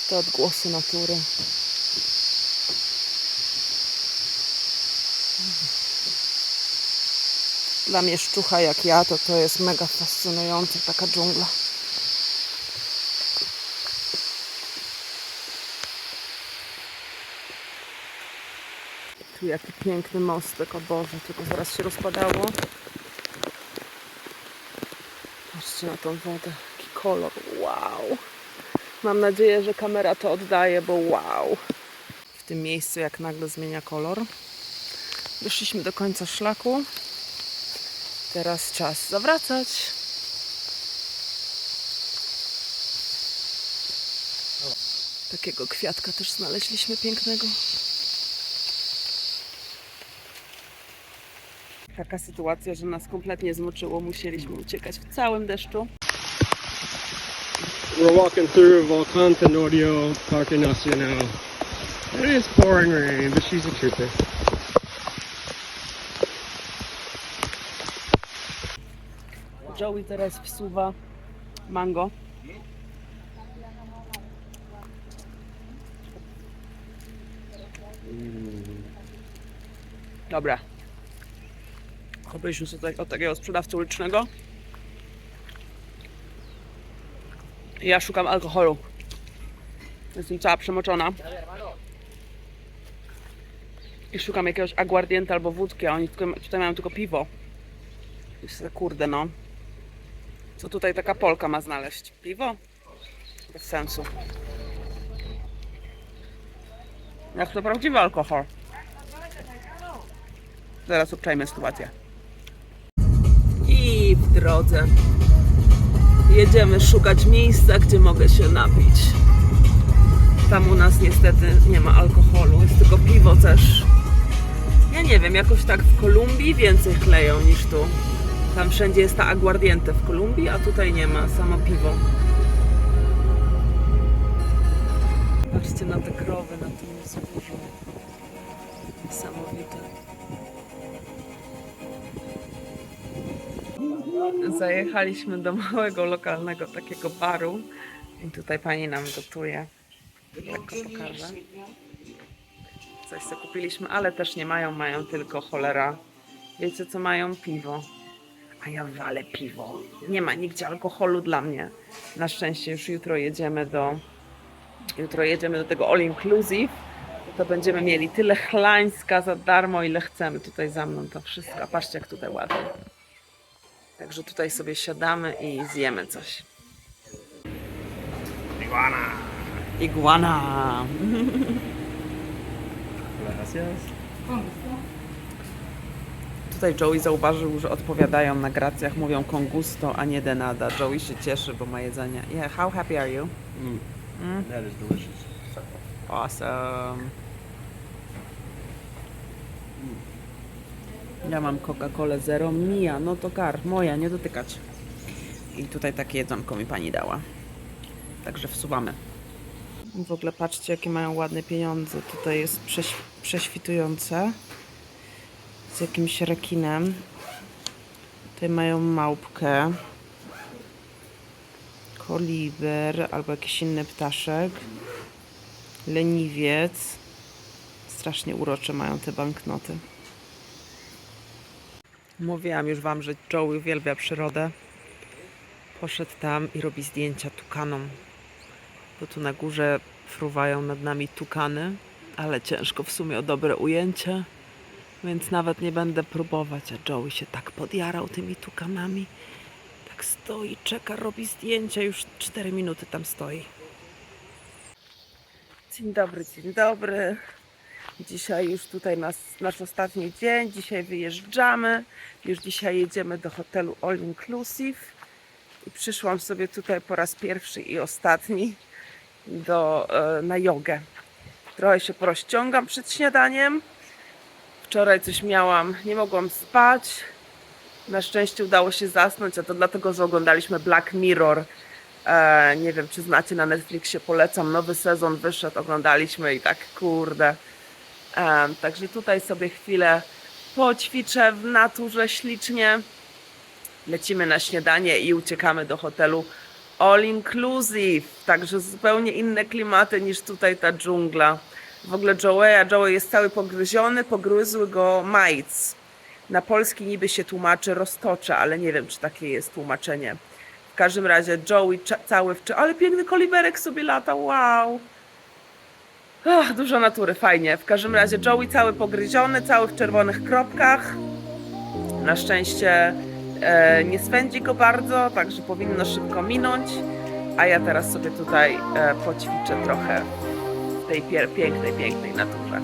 Te odgłosy natury. Dla mieszczucha jak ja, to jest mega fascynujące, taka dżungla. Tu jaki piękny mostek, o Boże, tylko zaraz się rozpadało. Patrzcie na tą wodę, jaki kolor, wow. Mam nadzieję, że kamera to oddaje, bo wow. W tym miejscu jak nagle zmienia kolor. Doszliśmy do końca szlaku. Teraz czas zawracać. Takiego kwiatka też znaleźliśmy pięknego. Taka sytuacja, że nas kompletnie zmoczyło. Musieliśmy uciekać w całym deszczu. We're walking through Volcan Tenorio Parque Nacional. It is pouring rain, but she's a trooper. Joey teraz wsuwa mango. Dobra. Kupiliśmy sobie od takiego sprzedawcy ulicznego. Ja szukam alkoholu. Jestem cała przemoczona. I szukam jakiegoś aguardienta albo wódki, a oni tutaj mają tylko piwo. I kurde no. Co tutaj taka Polka ma znaleźć? Piwo? Bez sensu. Jak to prawdziwy alkohol. Zaraz obczajmy sytuację. I w drodze jedziemy szukać miejsca, gdzie mogę się napić. Tam u nas niestety nie ma alkoholu, jest tylko piwo też. Ja nie wiem, jakoś tak w Kolumbii więcej chleją niż tu. Tam wszędzie jest ta aguardiente w Kolumbii, a tutaj nie ma, samo piwo. Patrzcie na te krowy na tym wzgórzu. Niesamowite. Zajechaliśmy do małego, lokalnego takiego baru i tutaj pani nam gotuje. Tak go pokażę. Coś co kupiliśmy, ale też nie mają, mają tylko cholera. Wiecie co mają? Piwo. A ja walę piwo. Nie ma nigdzie alkoholu dla mnie. Na szczęście już jutro jedziemy do tego all inclusive. To będziemy mieli tyle chlańska za darmo, ile chcemy. Tutaj za mną to wszystko. A patrzcie jak tutaj ładnie. Także tutaj sobie siadamy i zjemy coś. Iguana. Tutaj Joey zauważył, że odpowiadają na gracjach, mówią con gusto, a nie de nada. Joey się cieszy, bo ma jedzenie. Yeah, how happy are you? That is delicious. Awesome. Ja mam Coca-Colę Zero. Mia, no to moja, nie dotykać. I tutaj takie jedzonko mi pani dała. Także wsuwamy. W ogóle patrzcie, jakie mają ładne pieniądze. Tutaj jest prześwitujące. Z jakimś rekinem. Tutaj mają małpkę. Koliber albo jakiś inny ptaszek. Leniwiec. Strasznie urocze mają te banknoty. Mówiłam już wam, że Joey uwielbia przyrodę. Poszedł tam i robi zdjęcia tukanom. Bo tu na górze fruwają nad nami tukany, ale ciężko w sumie o dobre ujęcie. Więc nawet nie będę próbować, a Joey się tak podjarał tymi tukanami. Tak tak stoi, czeka, robi zdjęcia, już 4 minuty tam stoi. Dzień dobry, dzień dobry. Dzisiaj już tutaj nasz ostatni dzień. Dzisiaj wyjeżdżamy. Już dzisiaj jedziemy do hotelu All Inclusive. I przyszłam sobie tutaj po raz pierwszy i ostatni na jogę. Trochę się porozciągam przed śniadaniem. Wczoraj coś miałam, nie mogłam spać. Na szczęście udało się zasnąć, a to dlatego, że oglądaliśmy Black Mirror. Nie wiem, czy znacie, na Netflixie, polecam, nowy sezon wyszedł, oglądaliśmy i tak, kurde. Także tutaj sobie chwilę poćwiczę w naturze ślicznie. Lecimy na śniadanie i uciekamy do hotelu All Inclusive. Także zupełnie inne klimaty niż tutaj ta dżungla. W ogóle Joey jest cały pogryziony, pogryzły go majc. Na polski niby się tłumaczy roztocze, ale nie wiem, czy takie jest tłumaczenie. W każdym razie Joey cały ale piękny koliberek sobie lata, wow. Dużo natury, fajnie. W każdym razie Joey cały pogryziony, cały w czerwonych kropkach. Na szczęście nie swędzi go bardzo, także powinno szybko minąć. A ja teraz sobie tutaj poćwiczę trochę w tej pięknej naturze.